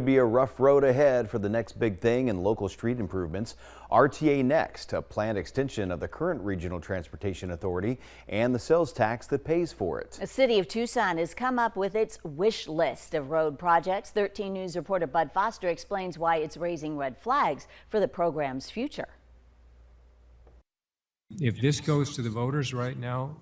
Be a rough road ahead for the next big thing in local street improvements. RTA Next, a planned extension of the current Regional Transportation Authority and the sales tax that pays for it. The city of Tucson has come up with its wish list of road projects. 13 News reporter Bud Foster explains why it's raising red flags for the program's future. If this goes to the voters right now,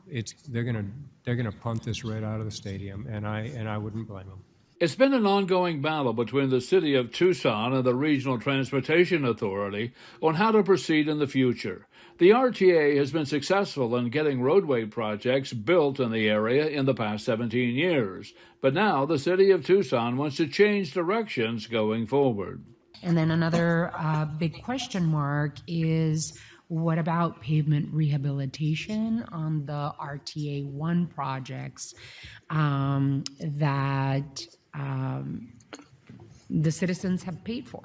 they're gonna punt this right out of the stadium, and I wouldn't blame them. It's been an ongoing battle between the city of Tucson and the Regional Transportation Authority on how to proceed in the future. The RTA has been successful in getting roadway projects built in the area in the past 17 years, but now the city of Tucson wants to change directions going forward. And then another big question mark is, what about pavement rehabilitation on the RTA 1 projects that the citizens have paid for?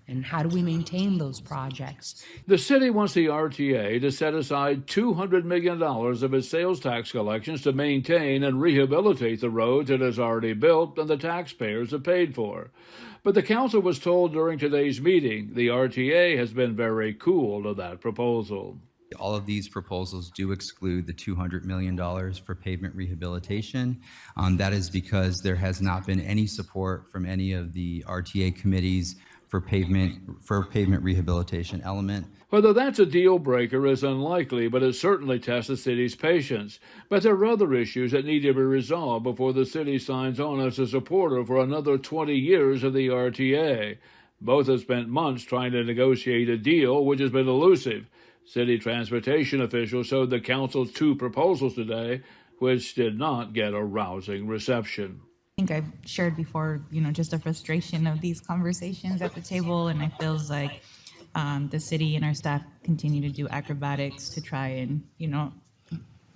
And how do we maintain those projects? The city wants the RTA to set aside $200 million of its sales tax collections to maintain and rehabilitate the roads it has already built and the taxpayers have paid for. But the council was told during today's meeting the RTA has been very cool to that proposal. All of these proposals do exclude the $200 million for pavement rehabilitation. That is because there has not been any support from any of the RTA committees for pavement rehabilitation element. Whether that's a deal breaker is unlikely, but it certainly tests the city's patience. But there are other issues that need to be resolved before the city signs on as a supporter for another 20 years of the RTA. Both have spent months trying to negotiate a deal, which has been elusive. City transportation officials showed the council's 2 proposals today, which did not get a rousing reception. I think I've shared before, just a frustration of these conversations at the table, and it feels like the city and our staff continue to do acrobatics to try and,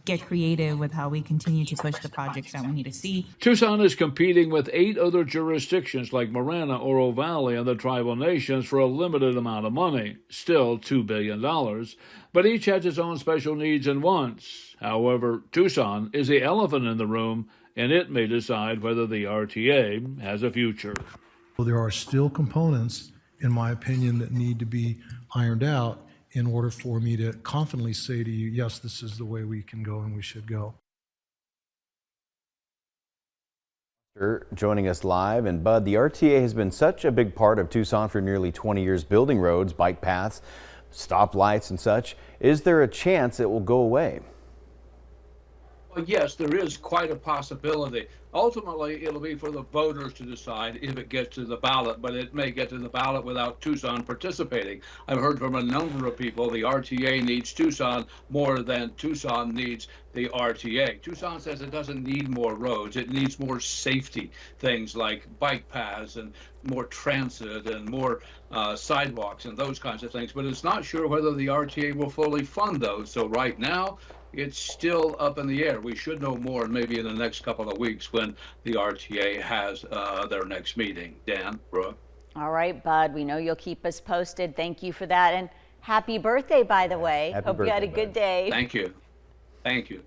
get creative with how we continue to push the projects that we need to see. Tucson is competing with 8 other jurisdictions like Marana, Oro Valley, and the tribal nations for a limited amount of money, still $2 billion, but each has its own special needs and wants. However, Tucson is the elephant in the room, and it may decide whether the RTA has a future. Well, there are still components, in my opinion, that need to be ironed out in order for me to confidently say to you, yes, this is the way we can go and we should go. Joining us live. And Bud, the RTA has been such a big part of Tucson for nearly 20 years, building roads, bike paths, stoplights and such. Is there a chance it will go away? Well, yes, there is quite a possibility. Ultimately, it'll be for the voters to decide if it gets to the ballot, but it may get to the ballot without Tucson participating. I've heard from a number of people the RTA needs Tucson more than Tucson needs the RTA. Tucson says it doesn't need more roads. It needs more safety, things like bike paths and more transit and more sidewalks and those kinds of things, but it's not sure whether the RTA will fully fund those. So right now, it's still up in the air. We should know more maybe in the next couple of weeks when the RTA has their next meeting. Dan, Brooke. All right, Bud, we know you'll keep us posted. Thank you for that. And happy birthday, by the way. Happy Hope birthday, you had a good day. Thank you. Thank you.